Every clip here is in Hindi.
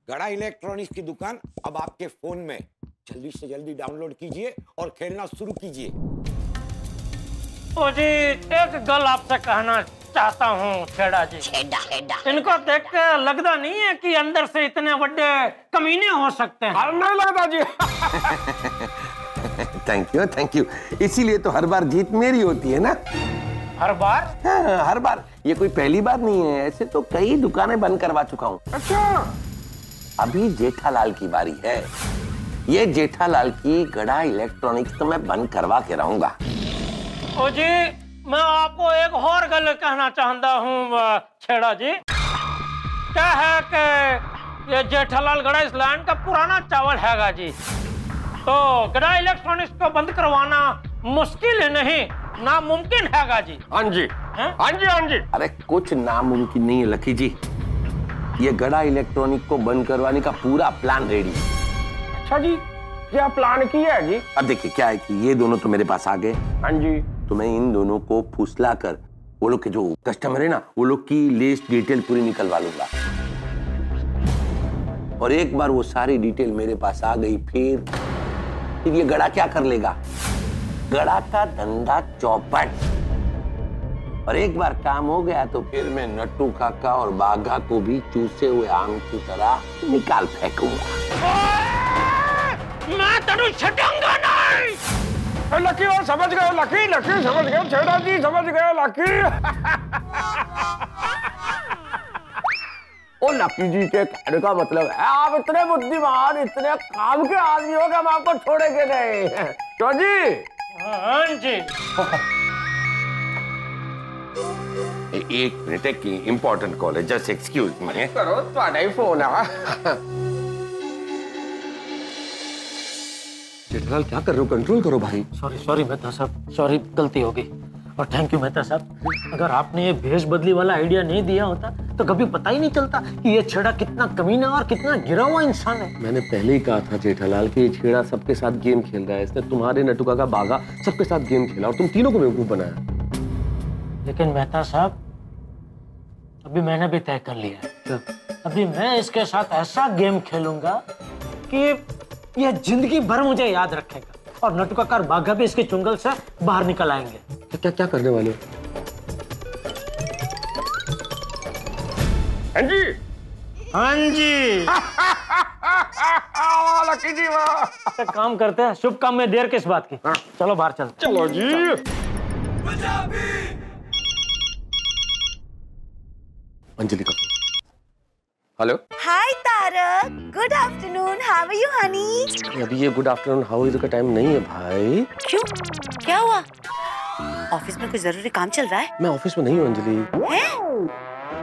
गड़ा इलेक्ट्रॉनिक्स की दुकान अब आपके फोन में। जल्दी से जल्दी डाउनलोड कीजिए और खेलना शुरू कीजिए। ओ जी, एक गल आपसे कहना चाहता हूँ छेड़ा जी। इनको देख के लगता नहीं है कि अंदर से इतने बड़े कमीने हो सकते हैं। नहीं लगता जी। Thank you. इसीलिए तो हर बार जीत मेरी होती है ना। हर बार? हाँ, हर बार। ये कोई पहली बार नहीं है, ऐसे तो कई दुकानें बंद करवा चुका हूँ। अच्छा, अभी जेठालाल की बारी है। ये जेठालाल की गड़ा इलेक्ट्रॉनिक्स तो मैं बंद करवा के रहूंगा। ओ जी, मैं आपको एक और गल कहना चाहता हूँ छेड़ा जी। क्या है कि ये जेठालाल गड़ा इस लैंड का पुराना चावल हैगा जी। तो गड़ा इलेक्ट्रॉनिक्स को बंद करवाना मुश्किल नहीं, नामुमकिन हैगा जी। हाँ जी, हाँ जी। अरे कुछ नामुमकिन नहीं है लकी जी। ये गड़ा इलेक्ट्रॉनिक को बंद करवाने का पूरा प्लान रेडी है। अच्छा जी, क्या प्लान किया है जी? अब देखिए क्या है कि ये दोनों तो मेरे पास आ गए। हाँ जी। तो मैं इन दोनों को फुसला कर वो लोग के जो कस्टमर है ना, वो लोग की लिस्ट डिटेल पूरी निकलवा लूंगा। और एक बार वो सारी डिटेल मेरे पास आ गई, फिर ये गड़ा क्या कर लेगा? गड़ा का धंधा चौपट। और एक बार काम हो गया तो फिर मैं नट्टू काका और बाघा को भी चूसे हुए आम की तरह निकाल फेंकूंगा। मैं तेनू छड़ूंगा नहीं। लकी और समझ गए, लकी समझ गए, छेड़ा जी समझ गए लकी। ओ लकी जी के कहने का मतलब है आप इतने बुद्धिमान, इतने काम के आदमी हो कि हम आपको छोड़ेंगे नहीं। तो जी। हाँ जी। एक मिनट, एक इम्पोर्टेंट कॉल है, जस्ट एक्सक्यूज मी। करो, तुम्हारा ही फोन है। जेठालाल क्या कर रहे हो? कंट्रोल करो भाई। सॉरी मेहता साहब, सॉरी, गलती हो गई। और थैंक यू मेहता साहब, अगर आपने ये भेष बदली वाला आइडिया नहीं दिया होता तो कभी पता ही नहीं चलता कि ये छेड़ा कितना कमीना और कितना गिरा हुआ इंसान है। मैंने पहले ही कहा था जेठालाल कि ये छेड़ा सबके साथ गेम खेल रहा है। इसने तुम्हारे नट्टू काका बाघा सबके साथ गेम खेला और तुम तीनों को बेवकूफ बनाया। लेकिन मेहता साहब, अभी मैंने भी तय कर लिया है। अभी मैं इसके साथ ऐसा गेम खेलूंगा कि ये जिंदगी भर मुझे याद रखेगा और नट्टू काका और बाघा भी इसके चुंगल से बाहर निकल आएंगे। तो क्या करने वाले हो? हाँ जी, हाँ जी। लकी जी वाह। काम करते हैं, शुभ काम में देर किस बात की। चलो बाहर चलते। चलो जी। अंजलि का hello. Hi Tarak, good afternoon, how are you honey? अभी ये गुड आफ्टरनून हाउ इज का टाइम नहीं है भाई। क्यों, क्या हुआ? ऑफिस में कोई जरूरी काम चल रहा है? मैं ऑफिस में नहीं हूँ अंजलि। हैं?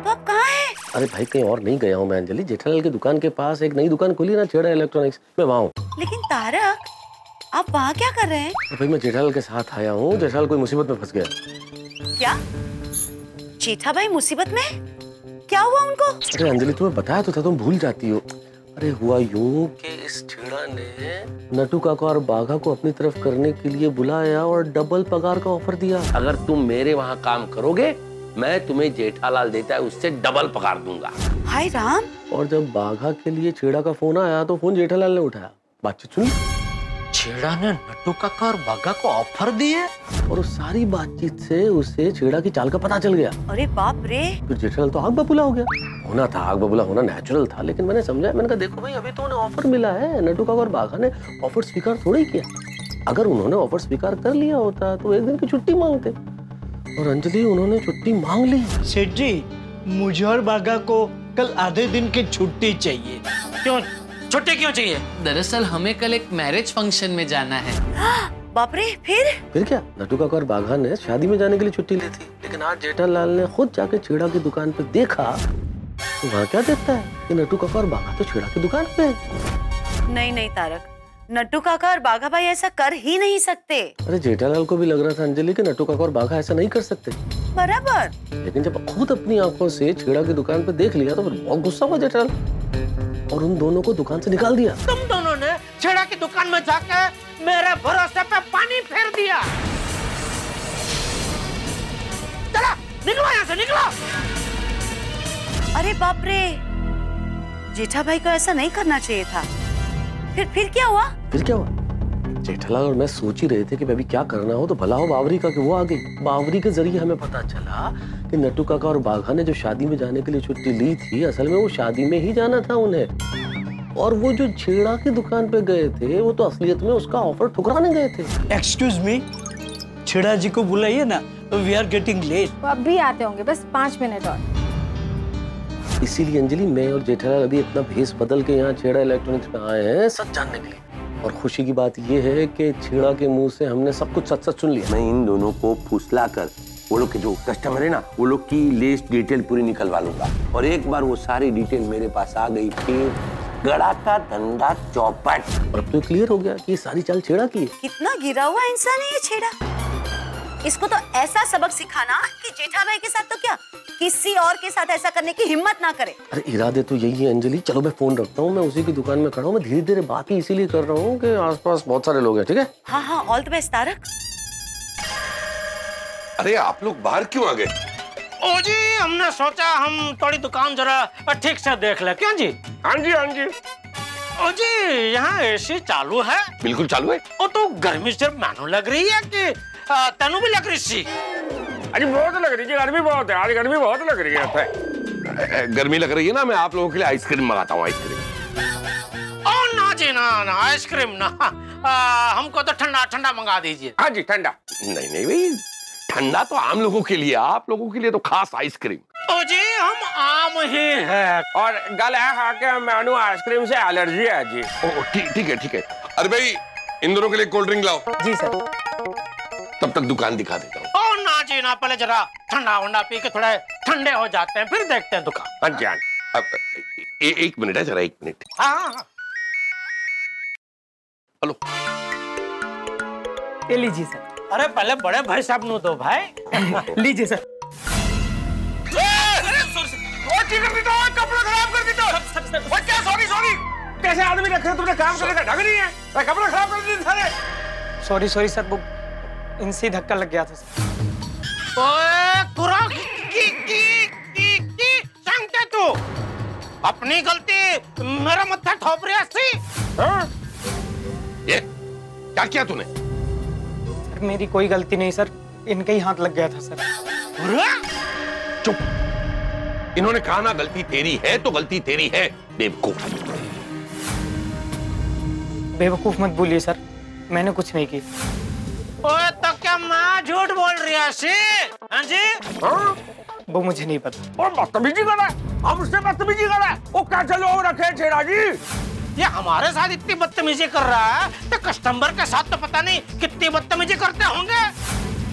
तो आप कहाँ हैं? अरे भाई कहीं और नहीं गया हूँ मैं अंजलि। जेठालाल की दुकान के पास एक नई दुकान खुली ना, छेड़ा इलेक्ट्रॉनिक्स, मैं वहाँ हूँ। लेकिन तारक, आप वहाँ क्या कर रहे हैं? भाई मैं जेठालाल के साथ आया हूँ। जेठालाल कोई मुसीबत में फंस गया। क्या जेठा भाई मुसीबत में? क्या हुआ उनको? अरे अंजलि तुम्हें बताया तो था, तुम भूल जाती हो। अरे हुआ यूं कि इस छेड़ा ने नट्टू काका और बाघा को अपनी तरफ करने के लिए बुलाया और डबल पगार का ऑफर दिया। अगर तुम मेरे वहाँ काम करोगे मैं तुम्हें जेठालाल देता है उससे डबल पगार दूंगा। हाय राम। और जब बाघा के लिए छेड़ा का फोन आया तो फोन जेठालाल ने उठाया। बातचीत सुनी। छेड़ा ने नट्टू काका और बाघा को ऑफर दिए और उस सारी बातचीत से उसे छेड़ा की चाल का पता चल गया। अरे बाप रे। फिर जेठालाल तो आग बबूला हो गया। होना था, आग बबूला होना नेचुरल था, लेकिन मैंने समझा, मैंने कहा देखो भाई अभी तो उन्हें ऑफर मिला है। नट्टू काका और बाघा ने ऑफर स्वीकार थोड़ी किया। अगर उन्होंने ऑफर स्वीकार कर लिया होता तो एक दिन की छुट्टी मांगते। और अंजलि उन्होंने छुट्टी मांग ली। सेठ जी, मुझे और बाघा को कल आधे दिन की छुट्टी चाहिए। क्यों छुट्टी क्यों चाहिए? दरअसल हमें कल एक मैरिज फंक्शन में जाना है। बाप रे, फिर क्या? नट्टू काका और बाघा ने शादी में जाने के लिए छुट्टी ली थी, लेकिन आज जेठालाल ने खुद जाके छेड़ा की दुकान पे देखा तो वहाँ क्या देखता है कि नट्टू काका और बाघा तो छेड़ा की दुकान पे। नहीं तारक, नट्टू काका और बाघा भाई ऐसा कर ही नहीं सकते। अरे जेठालाल को भी लग रहा था अंजलि कि नट्टू काका और बाघा ऐसा नहीं कर सकते। बराबर। लेकिन जब खुद अपनी आंखों से छेड़ा की दुकान पे देख लिया तो फिर बहुत गुस्सा हुआ जेठालाल और उन दोनों को दुकान से निकाल दिया। तुम दोनों ने छेड़ा की दुकान में जाके मेरे भरोसे पे पानी फेर दिया। चलो निकलो यहाँ से, निकलो। अरे बाप रे, जेठा भाई को ऐसा नहीं करना चाहिए था। फिर क्या हुआ? फिर क्या हुआ? जेठालाल और मैं सोच ही रहे थे कि अभी क्या करना हो तो भला हो बावरी का कि वो आ गई। बावरी के जरिए हमें पता चला कि नट्टू काका और बाघा ने जो शादी में जाने के लिए छुट्टी ली थी, असल में वो शादी में ही जाना था उन्हें। और वो जो छेड़ा की दुकान पे गए थे वो तो असलियत में उसका ऑफर ठुकराने गए थे। एक्सक्यूज मी, छेड़ा जी को बुलाइए ना, वी आर गेटिंग लेट। वो अब भी आते होंगे, बस 5 मिनट और। इसीलिए अंजलि मैं और जेठालाल अभी अपना भेस बदल के यहाँ छेड़ा इलेक्ट्रॉनिक्स पे आए हैं सच जानने के लिए। और खुशी की बात ये है कि छेड़ा के मुंह से हमने सब कुछ सच सच सुन लिया। मैं इन दोनों को फुसला कर वो लोग के जो कस्टमर है ना, वो लोग की लिस्ट डिटेल पूरी निकलवा लूंगा। और एक बार वो सारी डिटेल मेरे पास आ गई फिर गड़ा का धंधा चौपट। और अब तो क्लियर हो गया कि ये सारी चाल छेड़ा की है। कितना गिरा हुआ इंसान है ये छेड़ा। इसको तो ऐसा सबक सिखाना कि जेठा भाई के साथ तो क्या किसी और के साथ ऐसा करने की हिम्मत ना करे। अरे इरादे तो यही है अंजलि। चलो मैं फोन रखता हूँ, मैं उसी की दुकान में खड़ा हूँ। मैं धीरे धीरे बात ही इसीलिए कर रहा हूँ कि आसपास बहुत सारे लोग हैं। ठीक है? हाँ हाँ, ऑल द बेस्ट तारक। अरे आप लोग बाहर क्यों आ गए? ओ जी, हमने सोचा हम थोड़ी दुकान जरा ठीक से देख ले। क्यों जी? हाँ जी हाँ जी। ओ जी, यहाँ एसी चालू है? बिल्कुल चालू है। ओ तो गर्मी सिर्फ मैनू लग रही है कि तेनू भी लग रही सी? अरे बहुत लग रही है, गर्मी बहुत है आज, गर्मी बहुत लग रही है। गर्मी लग रही है ना, मैं आप लोगों के लिए आइसक्रीम मंगाता हूँ। आइसक्रीम? ओ ना जी ना, आइसक्रीम ना, हमको तो ठंडा ठंडा मंगा दीजिए। हाँ जी ठंडा। नहीं नहीं भाई, ठंडा तो आम लोगों के लिए, आप लोगों के लिए तो खास आइसक्रीम। ओ जी, हम आम ही है और गल है खा के मैनू आइसक्रीम से एलर्जी है जी। ठीक है ठीक है। अरे भाई इन दोनों के लिए कोल्ड ड्रिंक लाओ। जी सर। तब तक दुकान दिखा देता हूँ। ओ ना जी ना, पहले जरा ठंडा वंडा पी के थोड़े ठंडे हो जाते हैं, फिर देखते हैं दुकान। हाँ जी हाँ। अब एक मिनट है, जरा 1 मिनट। हाँ। हेलो, ये लीजिए सर। अरे पहले बड़े भाई साहब नो दो भाई। लीजिए सर। कपड़ा खराब कर दी। क्या सॉरी, कैसे आदमी रखे तुमने? काम करने का ढंग नहीं है, कपड़ा खराब कर दिए सारे। सॉरी सर, वो इनसे धक्का लग गया था सर। ओए कुरा की संगते तू अपनी गलती मेरा मत्था ठोप रही है। हाँ? ये क्या किया तूने? सर मेरी कोई गलती नहीं सर, इनके ही हाथ लग गया था सर। चुप। इन्होंने कहा ना गलती तेरी है तो गलती तेरी है, बेवकूफ। बेवकूफ मत बोलिए सर, मैंने कुछ नहीं की। ओए तो क्या मैं झूठ बोल रही है सी? हाँ जी? हाँ? वो मुझे नहीं पता। और बदतमीजी कर रहा है, हमसे बदतमीजी कर रहा है। वो कैसे लोग रखे छेड़ा जी? ये हमारे साथ इतनी बदतमीजी कर रहा है तो कस्टमर के साथ तो पता नहीं कितनी बदतमीजी करते होंगे।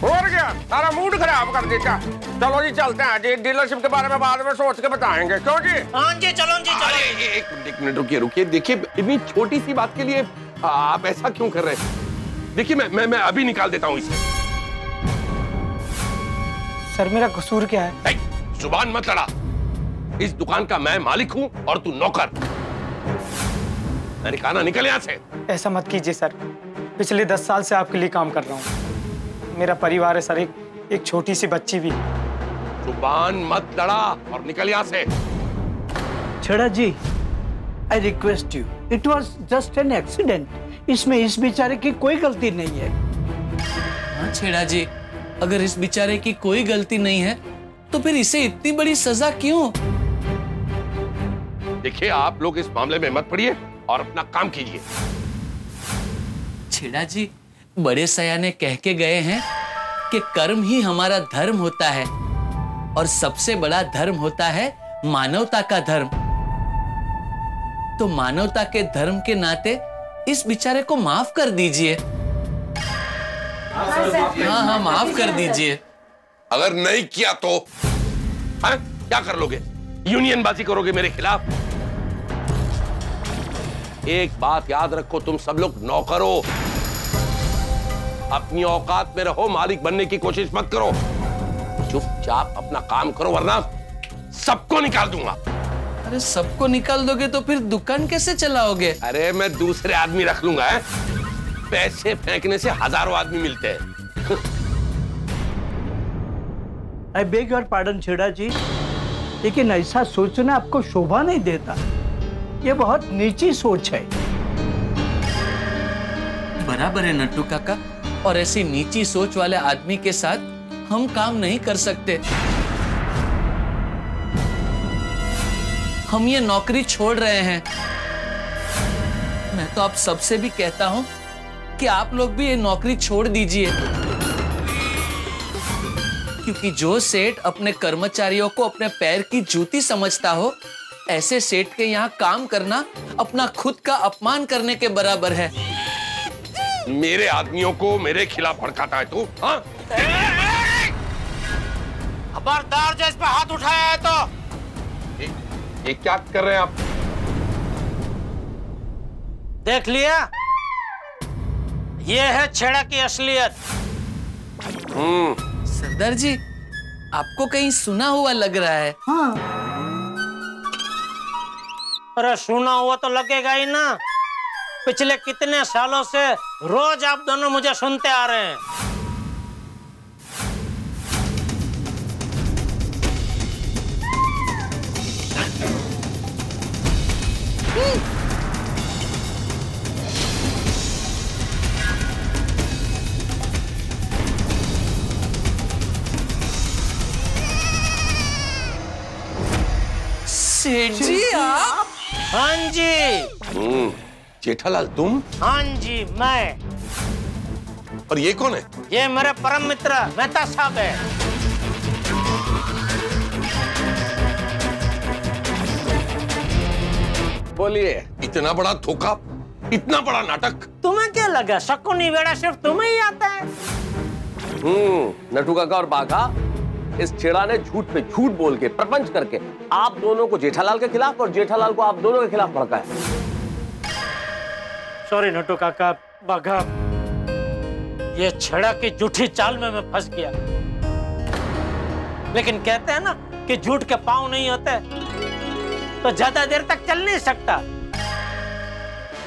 और क्या, सारा मूड खराब कर देता। चलो जी चलते हैं जी, डीलरशिप के बारे में बाद में सोच के बताएंगे। क्यों जी? हाँ जी चलो जी चलो। एक मिनट रुकिए। देखिए इतनी छोटी सी बात के लिए आप ऐसा क्यों कर रहे हैं? देखिए मैं अभी निकाल देता हूँ इसे। सर मेरा कसूर क्या है? जुबान मत लड़ा। इस दुकान का मैं मालिक हूँ और तू नौकर। मैंने कहा ना, निकल यहाँ से। ऐसा मत कीजिए सर, पिछले 10 साल से आपके लिए काम कर रहा हूँ। मेरा परिवार है सर, एक छोटी सी बच्ची भी। जुबान मत लड़ा और निकल यहाँ से। Chheda ji, I request you, it was just an accident. इसमें इस बेचारे की कोई गलती नहीं है। हाँ छेड़ा जी, अगर इस बेचारे की कोई गलती नहीं है तो फिर इसे इतनी बड़ी सजा क्यों? देखिए आप लोग इस मामले में मत पड़िए और अपना काम कीजिए। छेड़ा जी, बड़े सयाने कह के गए हैं कि कर्म ही हमारा धर्म होता है और सबसे बड़ा धर्म होता है मानवता का धर्म। तो मानवता के धर्म के नाते इस बेचारे को माफ कर दीजिए। हाँ माफ कर दीजिए। अगर नहीं किया तो हाँ, क्या कर लोगे? यूनियन बाजी करोगे मेरे खिलाफ? एक बात याद रखो, तुम सब लोग नौकर हो। अपनी औकात में रहो, मालिक बनने की कोशिश मत करो। चुपचाप अपना काम करो वरना सबको निकाल दूंगा। अरे सबको निकाल दोगे तो फिर दुकान कैसे चलाओगे? अरे मैं दूसरे आदमी रख लूंगा है? पैसे फेंकने से हजारों आदमी मिलते हैं। आई बेग योर पार्डन छेड़ा जी, लेकिन ऐसा सोचना आपको शोभा नहीं देता। ये बहुत नीची सोच है। बराबर है नट्टू काका, और ऐसी नीची सोच वाले आदमी के साथ हम काम नहीं कर सकते। हम ये नौकरी छोड़ रहे हैं। मैं तो आप सबसे भी कहता हूं कि आप लोग भी ये नौकरी छोड़ दीजिए, क्योंकि जो सेठ अपने कर्मचारियों को अपने पैर की जूती समझता हो, ऐसे सेठ के यहाँ काम करना अपना खुद का अपमान करने के बराबर है। मेरे आदमियों को मेरे खिलाफ भड़काता है तू? हाँ? खबरदार जो इस पे हाथ उठाया है तो। ये क्या कर रहे हैं आप? देख लिया, ये है छेड़ा की असलियत। सरदार जी, आपको कहीं सुना हुआ लग रहा है? हाँ। अरे सुना हुआ तो लगेगा ही ना। पिछले कितने सालों से रोज आप दोनों मुझे सुनते आ रहे हैं। सेठ जी आप? हाँ जी। जेठालाल तुम? हाँ जी मैं। और ये कौन है? ये मेरे परम मित्र मेहता साहब है। बोलिए। इतना बड़ा धोखा, इतना बड़ा नाटक। तुम्हें क्या लगा शकुनी वेड़ा सिर्फ तुम्हें ही आता है? नट्टू काका और बाघा, इस छेड़ा ने झूठ पे झूठ बोल के, प्रपंच करके आप दोनों को जेठालाल के खिलाफ और जेठालाल को आप दोनों के खिलाफ भड़काया। सॉरी नट्टू काका, बाघा, ये छेड़ा की झूठी चाल में मैं फंस गया। लेकिन कहते हैं ना कि झूठ के पांव नहीं होते, तो ज्यादा देर तक चल नहीं सकता।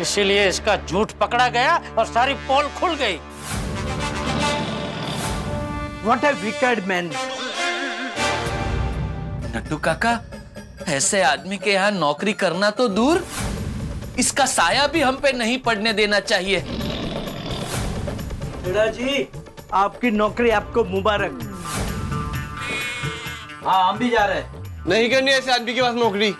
इसीलिए इसका झूठ पकड़ा गया और सारी पोल खुल गई। What a wicked man! Nattu काका, ऐसे आदमी के यहाँ नौकरी करना तो दूर, इसका साया भी हम पे नहीं पड़ने देना चाहिए। छेड़ा जी, आपकी नौकरी आपको मुबारक। हाँ, हम भी जा रहे हैं। नहीं करनी ऐसे आदमी के पास नौकरी।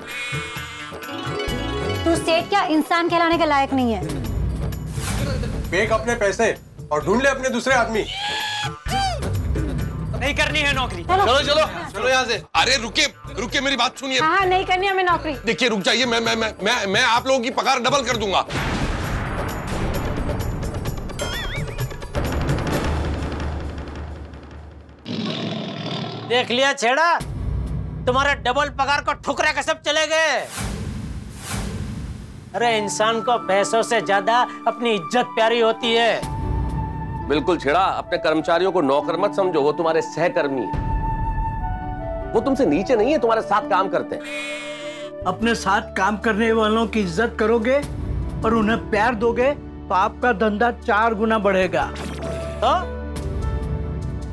तू सेठ क्या इंसान कहलाने के लायक नहीं है। फेंक अपने पैसे और ढूंढ ले अपने दूसरे आदमी। नहीं करनी है नौकरी। चलो चलो चलो यहाँ से। अरे रुके रुके, मेरी बात सुनिए। हाँ, नहीं करनी हमें नौकरी। देखिए रुक जाइए, मैं आप लोगों की पगार डबल कर दूंगा। देख लिया छेड़ा, तुम्हारे डबल पगार को ठुकरा के सब चले गए। अरे इंसान को पैसों से ज्यादा अपनी इज्जत प्यारी होती है। बिल्कुल छेड़ा, अपने कर्मचारियों को नौकर मत समझो, वो तुम्हारे सहकर्मी हैं। वो तुमसे नीचे नहीं है, तुम्हारे साथ काम करते हैं। अपने साथ काम करने वालों की इज्जत करोगे और उन्हें प्यार दोगे तो आपका धंधा 4 गुना बढ़ेगा। तो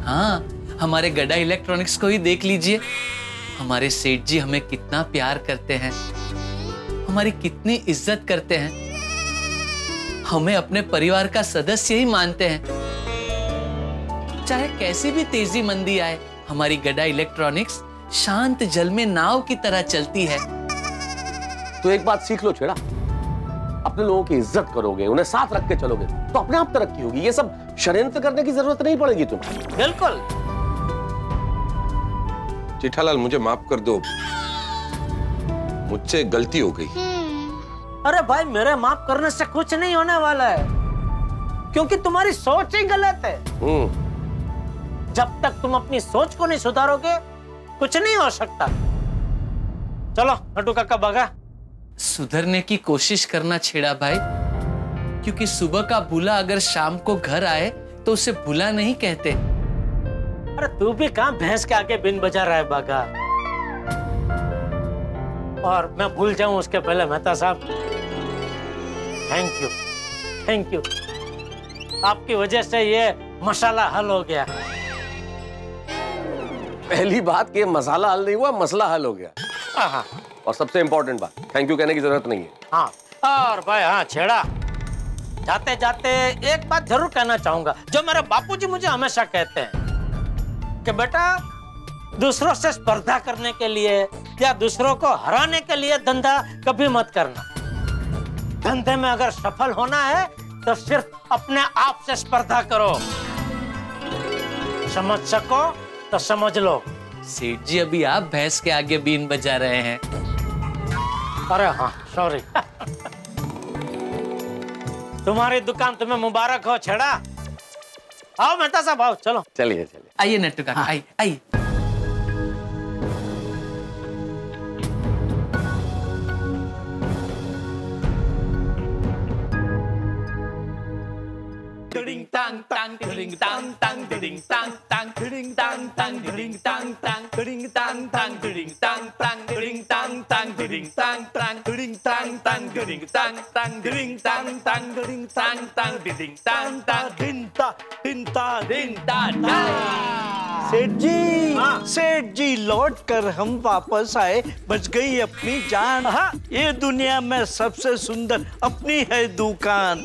हाँ, हमारे गड्ढा इलेक्ट्रॉनिक्स को ही देख लीजिए। हमारे सेठ जी हमें कितना प्यार करते हैं, हमारी कितनी इज्जत करते हैं, हमें अपने परिवार का सदस्य ही मानते हैं। चाहे कैसी भी तेजी मंदी आए, हमारी गड्ढा इलेक्ट्रॉनिक्स शांत जल में नाव की तरह चलती है। तो एक बात सीख लो छेड़ा, अपने लोगों की इज्जत करोगे, उन्हें साथ रख के चलोगे तो अपने आप तरक्की होगी। ये सब षड्यंत्र करने की जरूरत नहीं पड़ेगी तुम्हें। बिल्कुल। जेठालाल मुझे माफ कर दो, मुझसे गलती हो गई। अरे भाई, मेरे माफ करने से कुछ नहीं होने वाला है, क्योंकि तुम्हारी सोच ही गलत है। जब तक तुम अपनी सोच को नहीं सुधारोगे, कुछ नहीं हो सकता। चलो नट्टू काका बागा। सुधरने की कोशिश करना छेड़ा भाई, क्योंकि सुबह का भूला अगर शाम को घर आए तो उसे भूला नहीं कहते। अरे तू भी कहां भैंस के आगे बिन बजा रहा है बागा। और मैं भूल जाऊं उसके पहले मेहता साहब, थैंक यू, थैंक यू। आपकी वजह से ये मसाला हल हो गया। पहली बात कि मसाला हल नहीं हुआ, मसला हल हो गया। और सबसे इंपॉर्टेंट बात, थैंक यू कहने की जरूरत नहीं है। हाँ, और भाई हाँ छेड़ा, जाते जाते एक बात जरूर कहना चाहूंगा जो मेरे बापूजी मुझे हमेशा कहते हैं कि बेटा दूसरों से स्पर्धा करने के लिए या दूसरों को हराने के लिए धंधा कभी मत करना। धंधे में अगर सफल होना है तो सिर्फ अपने आप से स्पर्धा करो। समझ सको तो समझ लो। सेठ जी अभी आप भैंस के आगे बीन बजा रहे हैं। अरे हाँ सॉरी। तुम्हारी दुकान तुम्हें मुबारक हो छेड़ा। आओ मेहता साहब आओ, चलो। चलिए चलिए, आइए नट्टू काका, आइए आइए। Ding tang tang ding tang tang ding tang tang ding tang tang ding tang tang ding tang tang ding tang tang ding tang tang ding tang tang ding tang tang ding tang tang ding tang tang ding tang tang ding tang tang दिन ता सेठ जी लौट कर हम वापस आए, बच गई अपनी जान। ये दुनिया में सबसे सुंदर अपनी है दुकान,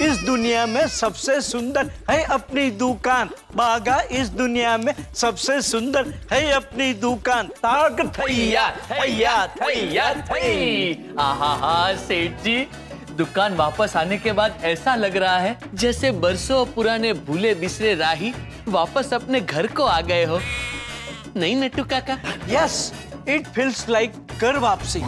इस दुनिया में सबसे सुंदर है अपनी दुकान, बागा इस दुनिया में सबसे सुंदर है अपनी दुकान। ताक थैया थैया थैया थै। आहा सेठ जी, दुकान वापस आने के बाद ऐसा लग रहा है जैसे बरसों पुराने भूले बिसरे राही वापस अपने घर को आ गए हो, नहीं नट्टू काका? यस, इट फील्स लाइक घर वापसी।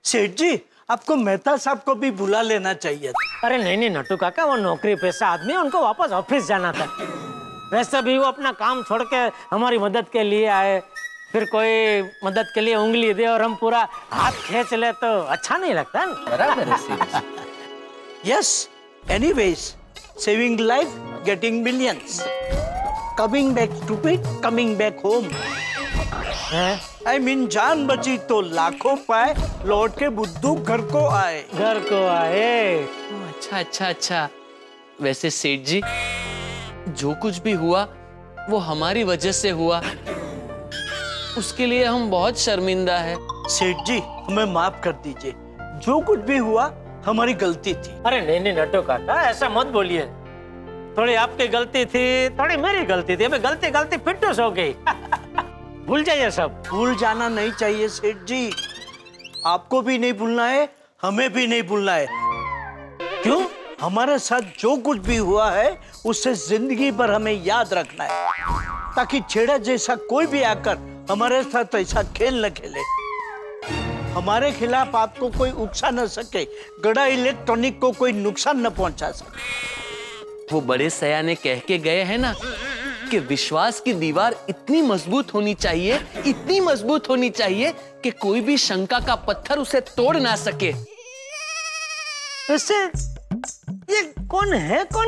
सेठ जी, आपको मेहता साहब को भी बुला लेना चाहिए था। अरे नहीं नट्टू काका, वो नौकरी पेशा आदमी है, उनको वापस ऑफिस जाना था। वैसे भी वो अपना काम छोड़ के हमारी मदद के लिए आए, फिर कोई मदद के लिए उंगली दे और हम पूरा हाथ खींच ले तो अच्छा नहीं लगता ना। बराबर है। Yes, anyways, saving life, getting millions, coming back stupid, coming back home. I mean जान बची तो लाखों पाए, लौट के बुद्धू घर को आए। घर को आए। अच्छा अच्छा अच्छा। वैसे सेठ जी, जो कुछ भी हुआ वो हमारी वजह से हुआ, उसके लिए हम बहुत शर्मिंदा है। सेठ जी, हमें माफ कर दीजिए, जो कुछ भी हुआ हमारी गलती थी। अरे नहीं नट्टू काका, ऐसा मत बोलिए। थोड़ी आपकी गलती थी, थोड़ी मेरी गलती थी, अबे गलती गलती फिटनेस हो गई। भूल जाइए सब। भूल जाना नहीं चाहिए सेठ जी, आपको भी नहीं भूलना है, हमें भी नहीं भूलना है। क्यों? हमारे साथ जो कुछ भी हुआ है उससे जिंदगी भर हमें याद रखना है, ताकि छेड़ा जैसा कोई भी आकर हमारे साथ ऐसा खेल न खेले। हमारे खिलाफ आपको कोई उकसा न सके, गड़ा इलेक्ट्रॉनिक को कोई नुकसान न पहुंचा सके। वो बड़े सयाने कह के गए हैं ना कि विश्वास की दीवार इतनी मजबूत होनी चाहिए, इतनी मजबूत होनी चाहिए कि कोई भी शंका का पत्थर उसे तोड़ ना सके। वैसे ये कौन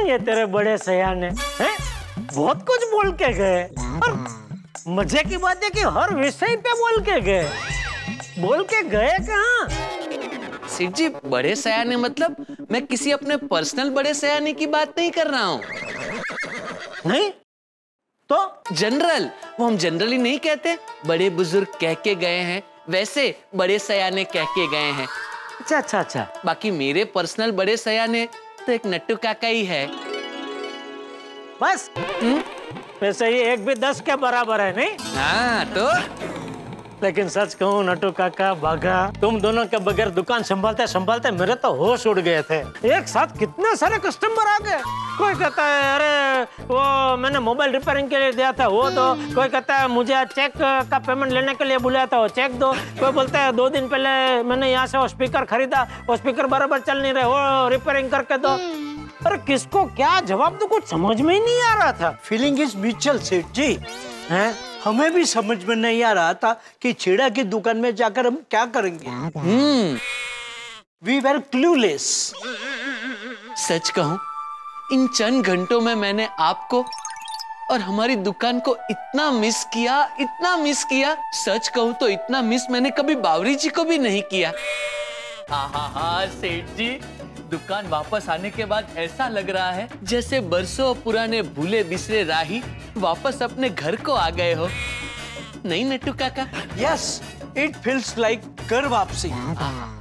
ये तेरे बड़े सयाने हैं? बहुत कुछ बोल के गए, और मजे की बात है कि हर विषय पे बोल के गए कहाँ? सेठ जी, बड़े सयाने मतलब मैं किसी अपने पर्सनल बड़े सयाने की बात नहीं कर रहा हूँ। नहीं तो जनरल, वो हम जनरली नहीं कहते, बड़े बुजुर्ग कह के गए हैं, वैसे बड़े सयाने कह के गए हैं। अच्छा अच्छा अच्छा। बाकी मेरे पर्सनल बड़े सयाने तो एक नट्टू काका ही है बस। वैसे ये एक भी 10 के बराबर है, नहीं? हाँ तो लेकिन सच कहूँ नट्टू काका, बाघा, तुम दोनों के बगैर दुकान संभालते संभालते मेरे तो होश उड़ गए थे। एक साथ कितने सारे कस्टमर आ गए। कोई कहता है अरे वो मैंने मोबाइल रिपेयरिंग के लिए दिया था वो दो, कोई कहता है मुझे चेक का पेमेंट लेने के लिए बुलाया था वो चेक दो, कोई बोलता है 2 दिन पहले मैंने यहाँ से वो स्पीकर खरीदा, वो स्पीकर बराबर चल नहीं रहे, वो रिपेयरिंग करके दो। अरे किसको क्या जवाब तो कुछ समझ में ही नहीं आ रहा था। फीलिंग इज म्यूचुअल सेठ जी, हैं? हमें भी समझ में नहीं आ रहा था कि छेड़ा की दुकान में जाकर हम क्या करेंगे। We were clueless। सच कहूं, इन चंद घंटों में मैंने आपको और हमारी दुकान को इतना मिस किया, सच कहूं तो इतना मिस मैंने कभी बावरी जी को भी नहीं किया। हाँ सेठ जी, दुकान वापस आने के बाद ऐसा लग रहा है जैसे बरसों पुराने भूले बिसरे राही वापस अपने घर को आ गए हो, नहीं नट्टू काका? यस, इट फील्स लाइक घर वापसी।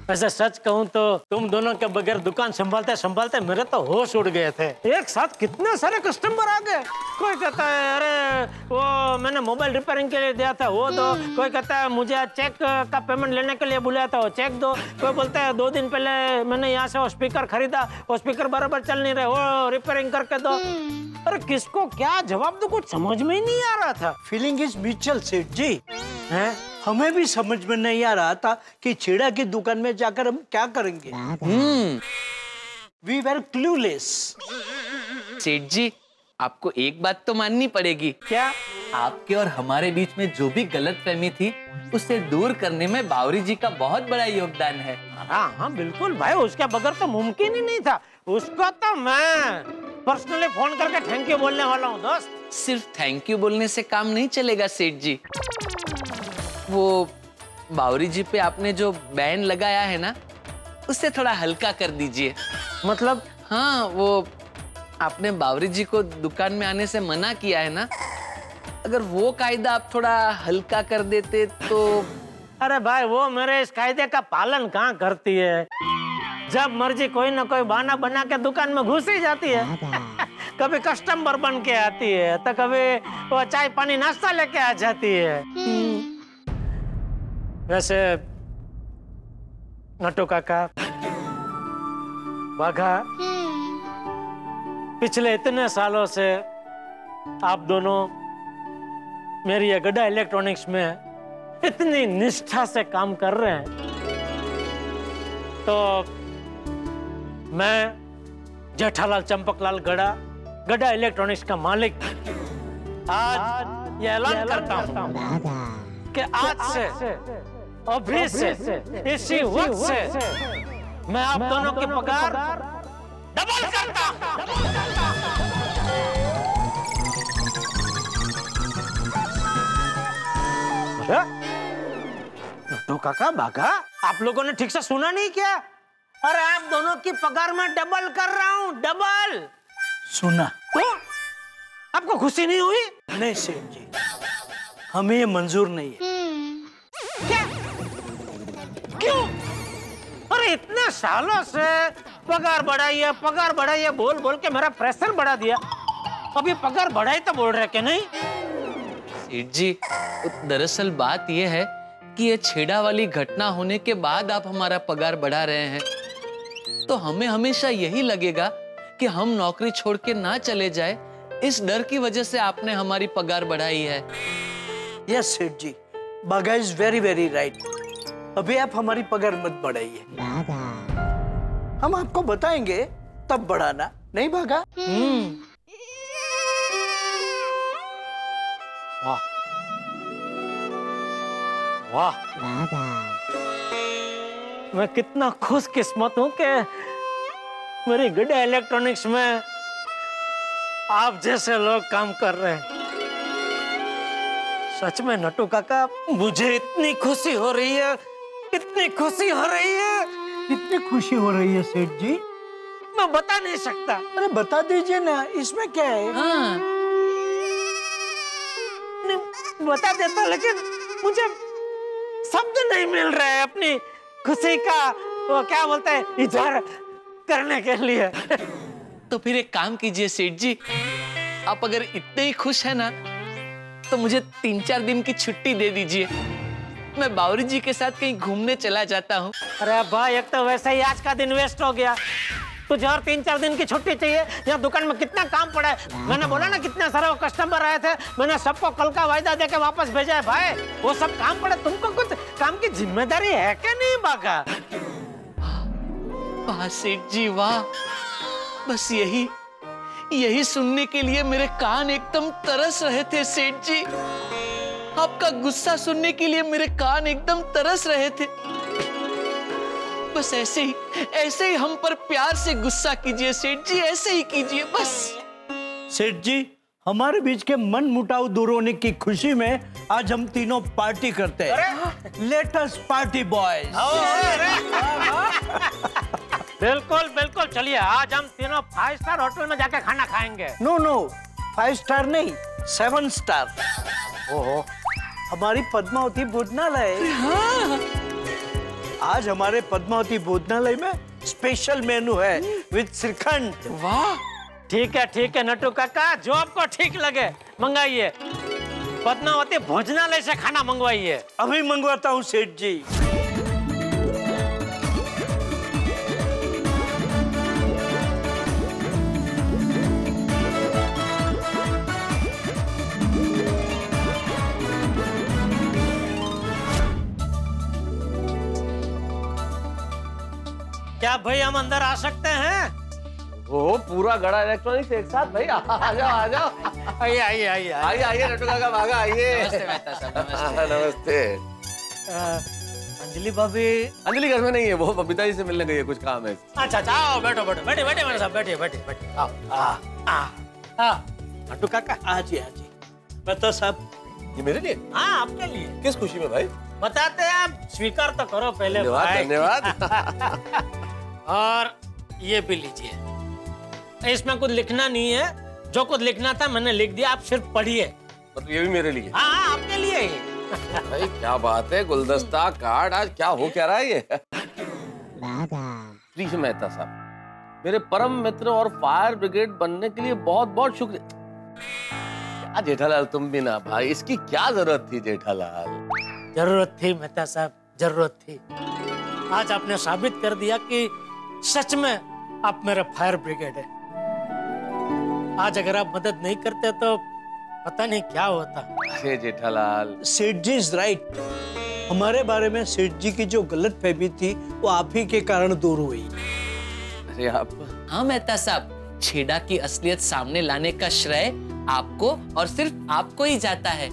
वैसे सच कहूँ तो तुम दोनों के बगैर दुकान संभालते संभालते मेरे तो होश उड़ गए थे। एक साथ कितने सारे कस्टमर आ गए। कोई कहता है अरे वो मैंने मोबाइल रिपेयरिंग के लिए दिया था वो दो, कोई कहता है मुझे चेक का पेमेंट लेने के लिए बुलाया था वो चेक दो, कोई बोलता है 2 दिन पहले मैंने यहाँ से वो स्पीकर खरीदा वो स्पीकर बराबर चल नहीं रहे वो रिपेयरिंग करके दो। अरे किसको क्या जवाब दो कुछ समझ में ही नहीं आ रहा था। फीलिंग इज म्यूचुअल सेठ जी। हैं? हमें भी समझ में नहीं आ रहा था कि छेड़ा की दुकान में जाकर हम क्या करेंगे। We were clueless। सेठ जी आपको एक बात तो माननी पड़ेगी। क्या? आपके और हमारे बीच में जो भी गलतफहमी थी उसे दूर करने में बावरी जी का बहुत बड़ा योगदान है। हाँ बिल्कुल भाई, उसके बगैर तो मुमकिन ही नहीं था। उसको तो मैं पर्सनली फोन करके थैंक यू बोलने वाला हूँ दोस्त। सिर्फ थैंक यू बोलने से काम नहीं चलेगा सेठ जी। वो बावरी जी पे आपने जो बैन लगाया है ना उससे थोड़ा हल्का कर दीजिए। मतलब? हाँ वो आपने बावरी जी को दुकान में आने से मना किया है ना, अगर वो कायदा आप थोड़ा हल्का कर देते तो। अरे भाई वो मेरे इस कायदे का पालन कहाँ करती है। जब मर्जी कोई ना कोई बहाना बना के दुकान में घुस ही जाती है। कभी कस्टमर बन के आती है तो कभी वो चाय पानी नाश्ता लेके आ जाती है। वैसे नटू काका, बाघा, पिछले इतने सालों से आप दोनों मेरी ये गड्ढा इलेक्ट्रॉनिक्स में इतनी निष्ठा से काम कर रहे हैं, तो मैं जेठालाल चंपकलाल गड्ढा इलेक्ट्रॉनिक्स का मालिक आज ये ऐलान करता हूं कि आज से अभी से इसी वक्त से मैं आप दोनों की पगार डबल करता हूं। काका बाघा आप लोगों ने ठीक से सुना नहीं क्या? अरे आप दोनों की पगार में डबल कर रहा हूं, डबल। सुना तो आपको खुशी नहीं हुई? नहीं सेठ जी, हमें ये मंजूर नहीं है। क्या? क्यों? अरे इतने सालों से पगार बढ़ाइए बोल बोल के मेरा प्रेशर बढ़ा दिया, अभी पगार बढ़ाई तो बोल रहे कि नहीं? सेठ जी दरअसल बात यह है कि ये छेड़ा वाली घटना होने के बाद आप हमारा पगार बढ़ा रहे हैं, तो हमें हमेशा यही लगेगा कि हम नौकरी छोड़ के ना चले जाए, इस डर की वजह से आपने हमारी पगार बढ़ाई है। यस सेठ जी, बाघा इज वेरी वेरी राइट। अभी आप हमारी पगार मत बढ़ाइए, हम आपको बताएंगे तब बढ़ाना, नहीं बाघा? वाह वाह, मैं कितना खुशकिस्मत हूं कि मेरी गड्ढा इलेक्ट्रॉनिक्स में आप जैसे लोग काम कर रहे हैं। सच में नटू काका मुझे इतनी खुशी हो रही है, इतनी खुशी हो रही है। कितनी खुशी हो रही है सेठ जी? मैं बता नहीं सकता। अरे बता दीजिए ना, इसमें क्या है? हाँ। बता देता, लेकिन मुझे शब्द नहीं मिल रहा है अपनी खुशी का वो क्या बोलते हैं इजहार करने के लिए। तो फिर एक काम कीजिए सेठ जी, आप अगर इतने ही खुश है ना तो मुझे 3-4 दिन की छुट्टी दे दीजिए, मैं बावरी जी के साथ कहीं घूमने चला जाता हूँ। अरे भाई एक तो वैसे ही आज का दिन वेस्ट हो गया, तुझे और 3-4 दिन की छुट्टी चाहिए? यहाँ दुकान में कितना काम पड़ा है, मैंने बोला ना कितने सारे वो कस्टमर आए थे, मैंने सबको कल का वायदा देके वापस भेजा है भाई, वो सब काम पड़े। तुमको कुछ काम की जिम्मेदारी है क्या नहीं बाघा? वाह सेठ जी वाह, बस यही सुनने के लिए मेरे कान एकदम तरस रहे थे सेठ जी। आपका गुस्सा सुनने के लिए मेरे कान एकदम तरस रहे थे। बस ऐसे ही हम पर प्यार से गुस्सा कीजिए सेठ जी, ऐसे ही कीजिए बस। सेठ जी, हमारे बीच के मन मुटाव दूर होने की खुशी में आज हम तीनों पार्टी करते हैं। Let us party boys. बिल्कुल बिल्कुल, चलिए आज हम तीनों 5 स्टार होटल में जाके खाना खाएंगे। नो 5 स्टार नहीं, 7 स्टार। ओहो, हमारी पद्मावती भोजनालय। हाँ। आज हमारे पद्मावती भोजनालय में स्पेशल मेनू है विद श्रीखंड। वाह, ठीक है नट्टू काका, जो आपको ठीक लगे मंगाइए। पद्मावती भोजनालय से खाना मंगवाइए। अभी मंगवाता हूँ सेठ जी। क्या भाई हम अंदर आ सकते हैं? ओ पूरा गड़ा इलेक्ट्रॉनिक्स एक साथ भाई, आ जाओ। आइए नट्टू काका, भागा आइए। नमस्ते मेहता साहब, नमस्ते। नमस्ते। अंजलि भाभी। अंजलि घर में नहीं है, वो बबीता जी से मिलने गई है, कुछ काम है। अच्छा आओ, बैठो मेरे साथ, बैठिए। आओ नट्टू काका। आज ही बता साहब। ये मेरे लिए? हाँ, आपके लिए। किस खुशी में भाई? बताते हैं, आप स्वीकार तो करो पहले। धन्यवाद। और ये भी लीजिए। इसमें कुछ लिखना नहीं है, जो कुछ लिखना था मैंने लिख दिया, आप सिर्फ पढ़िए। मतलब ये भी मेरे लिए? हाँ, आपके लिए ही। भाई क्या बात है, गुलदस्ता कार्ड, आज क्या हो क्या रहा है ये? प्लीज मेहता साहब, मेरे परम मित्र और फायर ब्रिगेड बनने के लिए बहुत बहुत शुक्रिया। क्या जेठालाल, तुम भी ना भाई, इसकी क्या जरूरत थी जेठालाल? जरूरत थी मेहता साहब, जरूरत थी। आज आपने साबित कर दिया कि सच में आप मेरे फायर ब्रिगेड है। आज अगर आप मदद नहीं करते तो पता नहीं क्या होता। अरे जेठालाल, सेठ जी इज राइट। हमारे बारे में सेठ जी की जो गलतफहमी थी वो आप ही के कारण दूर हुई। अरे आप। हाँ मेहता साहब, छेड़ा की असलियत सामने लाने का श्रेय आपको और सिर्फ आपको ही जाता है।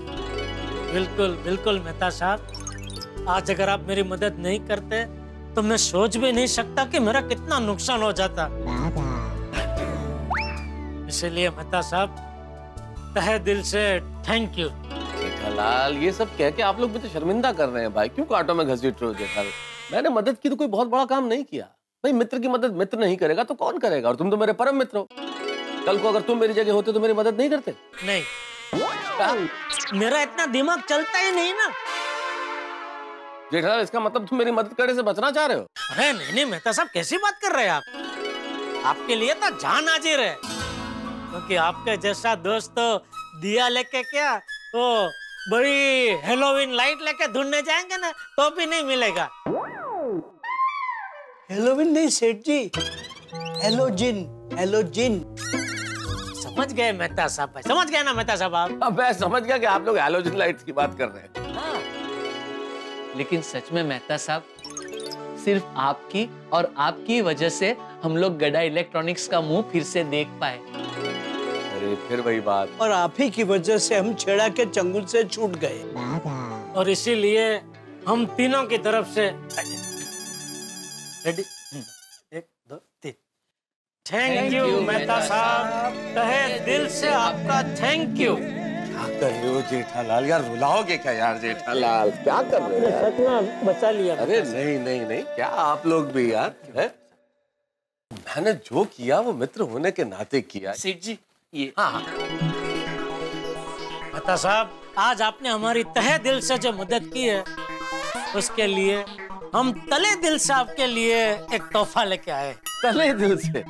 बिल्कुल मेहता साहब, आज अगर आप मेरी मदद नहीं करते तो मैं सोच भी नहीं सकता कि मेरा कितना नुकसान हो जाता। इसलिए मेहता साहब, तहे दिल से थैंक यू। जेठालाल, ये सब कह के आप लोग मुझे शर्मिंदा कर रहे हैं भाई। क्यों कांटों में घसीट रहे हो जेठालाल? मैंने मदद की तो कोई बहुत बड़ा काम नहीं किया भाई। मित्र की मदद मित्र नहीं करेगा तो कौन करेगा? और तुम तो मेरे परम मित्र हो। कल को अगर तुम मेरी जगह होते तो मेरी मदद नहीं करते? नहीं, मेरा इतना दिमाग चलता ही नहीं ना। जेठालाल, इसका मतलब तुम मेरी मदद करने से बचना चाह रहे हो? अरे नहीं मेहता साहब, कैसी बात कर रहे हैं आप? आपके लिए तो जान हाजिर है, क्योंकि आपके जैसा दोस्त तो दिया लेके क्या, तो बड़ी हेलोवीन लाइट लेके ढूंढने जाएंगे ना तो भी नहीं मिलेगा। हेलोवीन नहीं सेठ जी, हेलोजिन। समझ गए मेहता साहब भाई, समझ गए ना मेहता साहब आप? अब मैं समझ गया कि आप लोग हैलोजन लाइट्स की बात कर रहे हैं। हाँ। लेकिन सच में मेहता साहब, सिर्फ आपकी और आपकी वजह से हम लोग गड़ा इलेक्ट्रॉनिक्स का मुंह फिर से देख पाए। अरे फिर वही बात। और आप ही की वजह से हम छेड़ा के चंगुल से छूट गए। और इसीलिए हम तीनों की तरफ से रेडी, 1 2 3। थैंक यू मेहता साहब, तहे दिल से आपका थैंक यू। क्या कर रहे हो जेठालाल? यार रुलाओगे क्या यार जेठालाल? क्या कर रहे हो यार? सच में बचा लिया। अरे नहीं, क्या आप लोग भी यार है? मैंने जो किया वो मित्र होने के नाते किया। सेठ जी, ये हाँ। मेहता साहब, आज आपने हमारी तहे दिल से जो मदद की है उसके लिए हम तले दिल से आपके लिए एक तोहफा लेके आए। तले दिल से?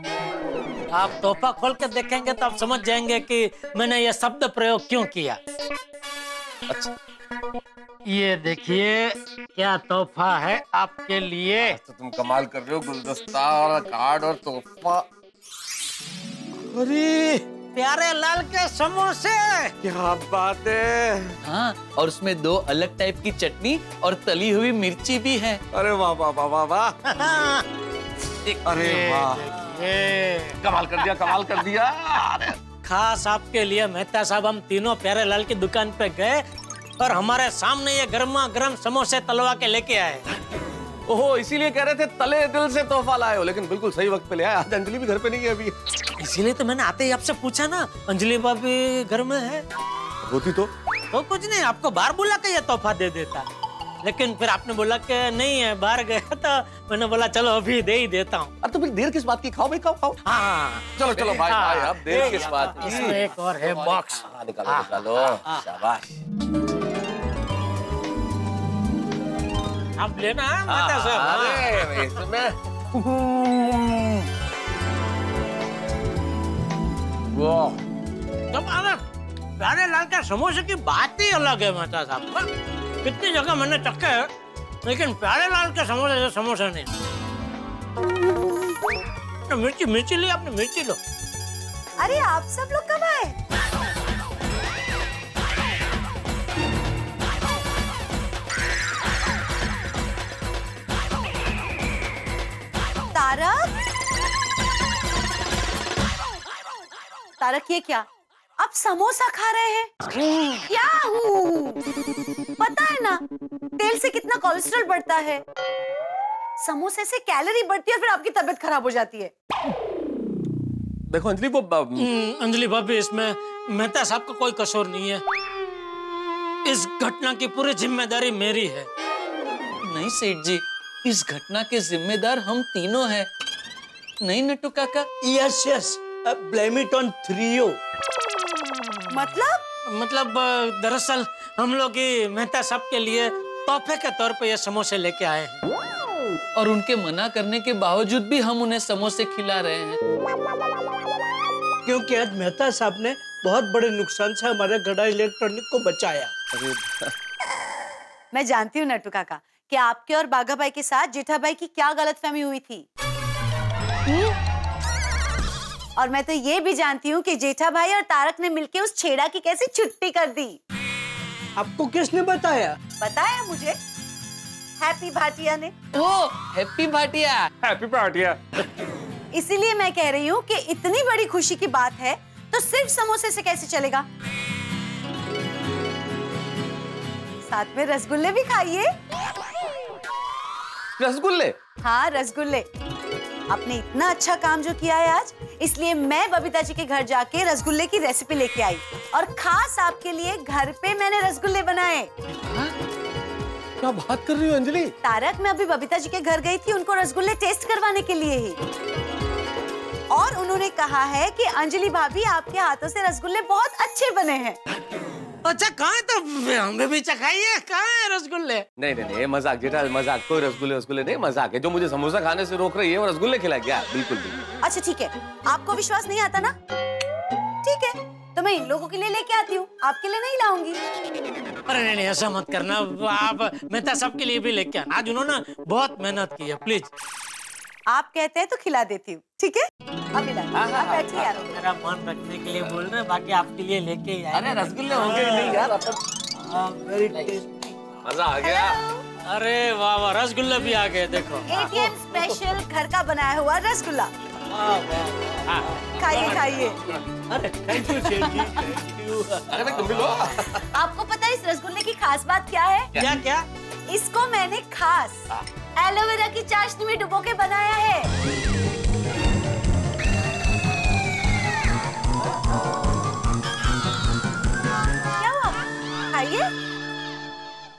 आप तोहफा खोल के देखेंगे तो आप समझ जाएंगे कि मैंने ये शब्द प्रयोग क्यों किया। अच्छा, ये देखिए क्या तोहफा है आपके लिए। तो तुम कमाल कर रहे हो, गुलदस्ता और कार्ड और तोहफा। अरे प्यारे लाल के समोसे। क्या बात है। हाँ, और उसमें 2 अलग टाइप की चटनी और तली हुई मिर्ची भी है। अरे वाह वाह वाह वाह वाह। अरे वाह, कमाल कर दिया। खास आपके लिए मेहता साहब हम तीनों प्यारे लाल की दुकान पे गए और हमारे सामने ये गर्मा गर्म समोसे तलवा के लेके आए। ओहो, इसीलिए कह रहे थे तले दिल से तोहफा लाए हो। लेकिन बिल्कुल सही वक्त पे ले आए। आज अंजलि भी घर पे नहीं है अभी। इसीलिए तो मैंने आते ही आपसे पूछा ना, अंजलि भाभी घर में है? होती तो कुछ नहीं, आपको बाहर बुला के ये तोहफा दे देता। लेकिन फिर आपने बोला कि नहीं है, बाहर गया, तो मैंने बोला चलो अभी दे ही देता हूँ। अब तो फिर देर किस बात की? खाओ भाई, खाओ। हाँ चलो भाई, अब देर किस बात की? इसमें एक और है बॉक्स। निकालो। शाबाश। आप लेना है मेहता साहब। अरे इसमें वो प्यारे लाल के समोसे की बात ही अलग है मेहता साहब। कितनी जगह मैंने चखे हैं, लेकिन प्यारे लाल के समोसे से समोसा नहीं। मिर्ची मिर्ची ली आपने, मिर्ची लो। अरे आप सब लोग कब आए? तारक ये क्या? आप समोसा खा रहे हैं? क्या पता है ना तेल से कितना कोलेस्ट्रॉल बढ़ता है। समोसे से कैलोरी बढ़ती है और फिर आपकी तबीयत खराब हो जाती है। देखो अंजलि, वो अंजलि भाभी, इसमें मेहता साहब का कोई कसूर नहीं है। इस घटना की पूरी जिम्मेदारी मेरी है। नहीं सेठ जी, इस घटना के जिम्मेदार हम तीनों हैं। नहीं नट्टू काका? Yes yes, blame it on threo. मतलब दरअसल हम लोग ही मेहता साहब के लिए तोहफे के तौर पे ये समोसे लेके आए हैं। और उनके मना करने के बावजूद भी हम उन्हें समोसे खिला रहे हैं, क्योंकि आज मेहता साहब ने बहुत बड़े नुकसान से हमारे गड़ा इलेक्ट्रॉनिक को बचाया। मैं जानती हूँ नट्टू काका कि आपके और बाघा भाई के साथ जेठा भाई की क्या गलतफहमी हुई थी। और मैं तो ये भी जानती हूँ कि जेठा भाई और तारक ने मिलके उस छेड़ा की कैसे छुट्टी कर दी। आपको किसने बताया? बताया मुझे हैप्पी भाटिया ने। ओ हैप्पी भाटिया। हैप्पी भाटिया। इसीलिए मैं कह रही हूँ कि इतनी बड़ी खुशी की बात है तो सिर्फ समोसे से कैसे चलेगा। साथ में रसगुल्ले भी खाइए। रसगुल्ले? हाँ रसगुल्ले। आपने इतना अच्छा काम जो किया है आज, इसलिए मैं बबीता जी के घर जाके रसगुल्ले की रेसिपी लेके आई और खास आपके लिए घर पे मैंने रसगुल्ले बनाए। क्या बात कर रही हो अंजलि? तारक, मैं अभी बबीता जी के घर गई थी उनको रसगुल्ले टेस्ट करवाने के लिए ही, और उन्होंने कहा है कि अंजलि भाभी आपके हाथों से रसगुल्ले बहुत अच्छे बने हैं। अच्छा कहाँ है? तो हमें भी चखाइए। कहाँ है रसगुल्ले? नहीं नहीं नहीं, मजाक जेठा, मजाक। कोई रसगुल्ले नहीं, मजाक है। जो मुझे समोसा खाने से रोक रही है वो रसगुल्ले खिला गया। बिल्कुल बिल्कुल। अच्छा ठीक है, आपको विश्वास नहीं आता ना? ठीक है, तो मैं इन लोगों के लिए लेके आती हूँ, आपके लिए नहीं लाऊंगी। अरे नहीं ऐसा मत करना, आप मेहता साहब के लिए भी लेके आना। आज उन्होंने बहुत मेहनत की है, प्लीज। आप कहते हैं तो खिला देती हूँ, ठीक है? अभी आप बैठिए यार। मेरा मन रखने के लिए बोल रहे हैं, बाकी आपके लिए लेके आए। अरे रसगुल्ले हो गए नहीं यार, वेरी टेस्टी। मजा आ गया। अरे वाह वाह, रसगुल्ला भी आ गए। देखो ATM स्पेशल घर का बनाया हुआ रसगुल्ला। खाइए खाइए। अरे थैंक यू सेठ जी, थैंक यू। अरे भाई तुम भी लो। आपको पता है इस रसगुल्ले की खास बात क्या है? क्या क्या? इसको मैंने खास एलोवेरा की चाशनी में डुबो के बनाया है। क्या हुआ? खाइए।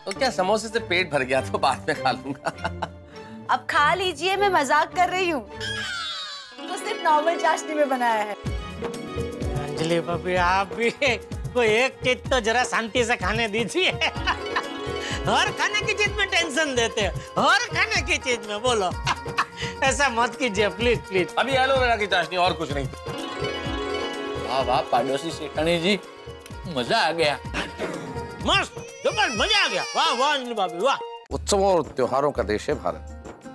तो क्या समोसे से पेट भर गया तो बाद में खा लूंगा। अब खा लीजिए, मैं मजाक कर रही हूँ। तो सिर्फ नॉर्मल चाशनी में बनाया है। अंजलि भाभी, आप भी कोई एक चीज तो जरा शांति से खाने दीजिए। हर खाने की चीज में टेंशन देते हैं, हर खाने की चीज में। बोलो ऐसा मत कीजिए प्लीज प्लीज। अभी एलोवेरा की चाशनी और कुछ नहीं। वाह वाह पाड़ोसी सेठानी जी, मजा आ गया। मस्त, जबरदस्त, मजा आ गया। वाह वाह अंजलि भाभी वाह। उत्सवों और त्योहारों का देश है भारत।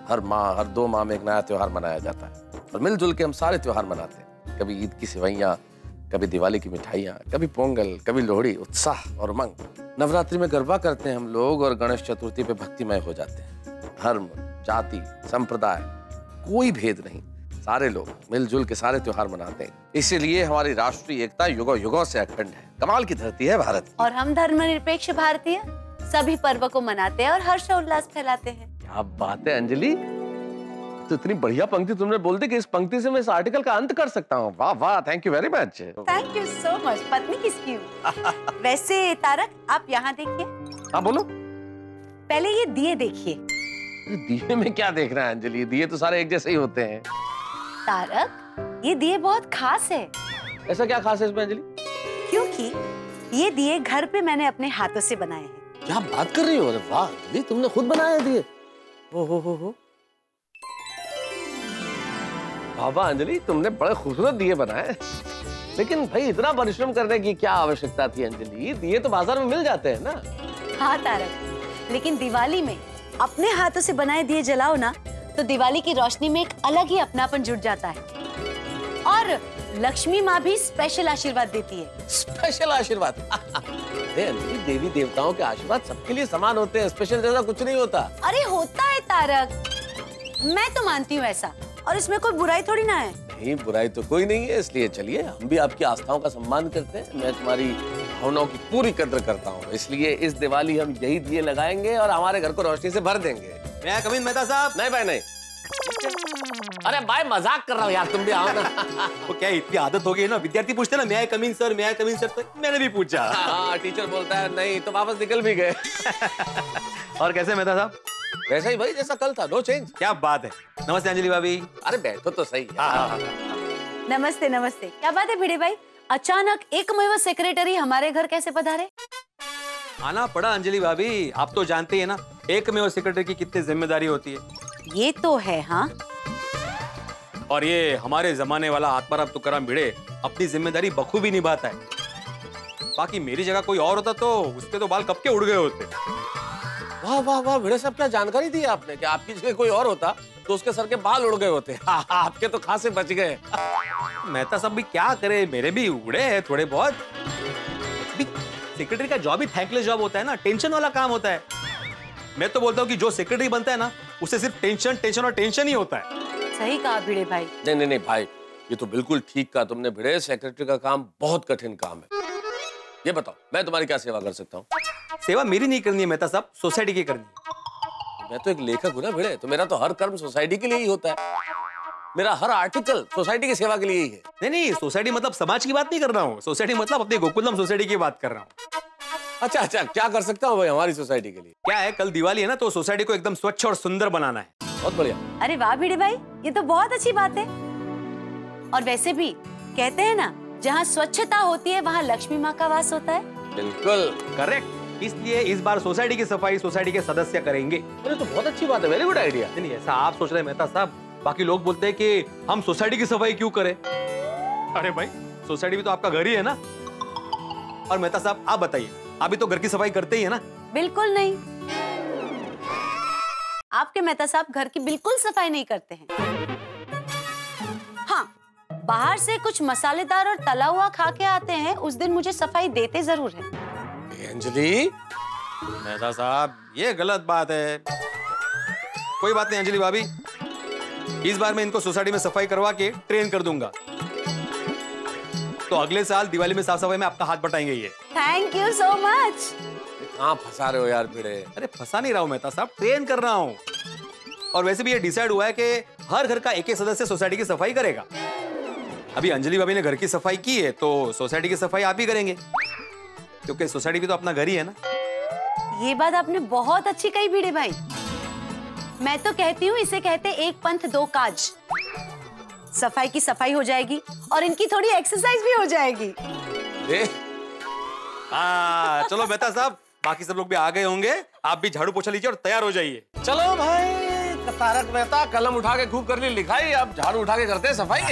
हर माह, हर 2 माह में एक नया त्योहार मनाया जाता है और मिलजुल के हम सारे त्योहार मनाते हैं। कभी ईद की सेवइयाँ, कभी दिवाली की मिठाइयाँ, कभी पोंगल, कभी लोहड़ी। उत्साह और उमंग। नवरात्रि में गरबा करते हैं हम लोग और गणेश चतुर्थी पे भक्तिमय हो जाते हैं। धर्म, जाति, संप्रदाय, कोई भेद नहीं। सारे लोग मिलजुल के सारे त्योहार मनाते हैं। इसीलिए हमारी राष्ट्रीय एकता युगों युगों से अखंड है। कमाल की धरती है भारत। और हम धर्मनिरपेक्ष भारतीय सभी पर्व को मनाते हैं और हर्षोल्लास फैलाते हैं। क्या बात है अंजलि, तो इतनी बढ़िया पंक्ति तुमने बोल दी कि इस पंक्ति से मैं इस आर्टिकल का अंत कर सकता हूँ। वाह वाह, thank you very much. Thank you so much. पत्नी किसकी हूँ? वैसे तारक, आप यहाँ देखिए। हाँ बोलो। पहले ये दिए देखिए। दिए में क्या देख रहा है अंजलि? दिए तो सारे एक जैसे ही होते हैं। तारक, ये दिए बहुत खास है। ऐसा क्या खास है इसमें अंजलि? क्योंकि ये दिए घर पे मैंने अपने हाथों से बनाए हैं। क्या बात कर रही हो? अरे वाह अंजलि, तुमने खुद बनाए दिए? हो। बाबा अंजलि, तुमने बड़े खूबसूरत दिए बनाए, लेकिन भाई इतना परिश्रम करने की क्या आवश्यकता थी अंजलि? दिए तो बाजार में मिल जाते हैं ना। हाँ तारक, लेकिन दिवाली में अपने हाथों से बनाए दिए जलाओ ना, तो दिवाली की रोशनी में एक अलग ही अपनापन जुड़ जाता है। और लक्ष्मी माँ भी स्पेशल आशीर्वाद देती है। स्पेशल आशीर्वाद? अंजलि, देवी देवताओं के आशीर्वाद सबके लिए समान होते हैं, स्पेशल जैसा कुछ नहीं होता। अरे होता है तारक, मैं तो मानती हूँ ऐसा, और इसमें कोई बुराई थोड़ी ना है। नहीं, बुराई तो कोई नहीं है, इसलिए चलिए हम भी आपकी आस्थाओं का सम्मान करते हैं। मैं तुम्हारी भावनाओं की पूरी कद्र करता हूँ, इसलिए इस दिवाली हम यही दिए लगाएंगे और हमारे घर को रोशनी से भर देंगे। मैं कमिन मेहता साहब? नहीं भाई नहीं। अरे भाई मजाक कर रहा हूँ यार, तुम भी आओ ना। वो क्या इतनी आदत हो गई है ना, विद्यार्थी पूछते ना, मैं कमिन सर, मैं कमिन सर, तो मैंने भी पूछा। हाँ, टीचर बोलता है नहीं तो वापस निकल भी गए। और कैसे मेहता साहब? वैसा ही भाई जैसा कल था, नो चेंज। क्या बात है। नमस्ते अंजलि भाभी। अरे बैठो तो सही। नमस्ते नमस्ते। क्या बात है भिड़े भाई, अचानक एकमेव सेक्रेटरी हमारे घर कैसे पधारे? आना पड़ा अंजलि भाभी, आप तो जानते हैं ना एकमेव सेक्रेटरी की कितनी जिम्मेदारी होती है। ये तो है। हाँ, और ये हमारे जमाने वाला आत्माराम तुकाराम भिड़े अपनी जिम्मेदारी बखूबी निभाता है। बाकी मेरी जगह कोई और होता तो उसके तो बाल कब के उड़ गए होते। वाह वाह वाह भिड़े साहब, क्या जानकारी दी आपने कि आपकी जगह कोई और होता तो उसके सर के बाल उड़ गए होते। आपके तो खासे बच गए। मेहता साहब भी क्या करे, मेरे भी उड़े हैं थोड़े बहुत। सेक्रेटरी का जॉब ही थैंकलेस जॉब होता है ना, टेंशन वाला काम होता है। मैं तो बोलता हूँ कि जो सेक्रेटरी बनता है ना, उसे सिर्फ टेंशन टेंशन और टेंशन ही होता है। सही कहा भिड़े भाई। नहीं नहीं नहीं भाई, ये तो बिल्कुल ठीक कहा तुमने भिड़े। सेक्रेटरी का काम बहुत कठिन काम है। ये बताओ मैं तुम्हारी क्या सेवा कर सकता हूँ? सेवा मेरी नहीं करनी है मेहता साहब, सोसाइटी की करनी है। मैं तो एक लेखक हूँ ना भिड़े, तो मेरा तो हर कर्म सोसाइटी के लिए ही होता है। मेरा हर आर्टिकल सोसाइटी की सेवा के लिए ही है। नहीं नहीं, सोसाइटी मतलब समाज की बात नहीं कर रहा हूँ, सोसाइटी मतलब अपने गोकुलम सोसाइटी की बात कर रहा हूँ। अच्छा अच्छा, क्या कर सकता हूँ भाई हमारी सोसाइटी के लिए? क्या है, कल दिवाली है ना, तो सोसाइटी को एकदम स्वच्छ और सुंदर बनाना है। बहुत बढ़िया। अरे वाह भिड़े भाई, ये तो बहुत अच्छी बात है। और वैसे भी कहते हैं ना, जहाँ स्वच्छता होती है वहाँ लक्ष्मी माँ का वास होता है। बिल्कुल करेक्ट। इसलिए इस बार सोसाइटी की सफाई सोसाइटी के सदस्य करेंगे। अरे तो बहुत अच्छी बात है, वेरी गुड आइडिया। नहीं ऐसा आप सोच रहे हैं मेहता साहब, बाकी लोग बोलते हैं कि हम सोसाइटी की सफाई क्यों करें। अरे भाई, सोसाइटी भी तो आपका घर ही है ना। और मेहता साहब आप बताइए, आप भी तो घर की सफाई करते ही है ना? बिल्कुल नहीं, आपके मेहता साहब घर की बिल्कुल सफाई नहीं करते हैं। हाँ, बाहर से कुछ मसालेदार और तला हुआ खा के आते हैं, उस दिन मुझे सफाई देते जरूर है। अंजलि, मेहता साहब ये गलत बात है। कोई बात नहीं अंजलि भाभी, इस बार मैं इनको सोसाइटी में सफाई करवा के ट्रेन कर दूंगा, तो अगले साल दिवाली में साफ सफाई में आपका हाथ बटाएंगे ये। Thank you so much. कहाँ फंसा रहे हो यार भिड़े? अरे फंसा नहीं रहा हूँ मेहता साहब, ट्रेन कर रहा हूँ। और वैसे भी ये डिसाइड हुआ है कि हर घर का एक एक सदस्य सोसाइटी की सफाई करेगा। अभी अंजलि भाभी ने घर की सफाई की है, तो सोसाइटी की सफाई आप ही करेंगे, क्योंकि सोसाइटी भी तो अपना घर ही है ना। ये बात आपने बहुत अच्छी कही भिड़े भाई। मैं तो कहती हूँ इसे कहते एक पंथ दो काज। सफाई की सफाई हो जाएगी और इनकी थोड़ी एक्सरसाइज भी हो जाएगी। चलो मेहता साहब, बाकी सब लोग भी आ गए होंगे, आप भी झाड़ू पोछा लीजिए और तैयार हो जाइए। चलो भाई, तारक मेहता कलम उठा के खूब कर ली लिखाई, अब झाड़ू उठा के करते हैं सफाई।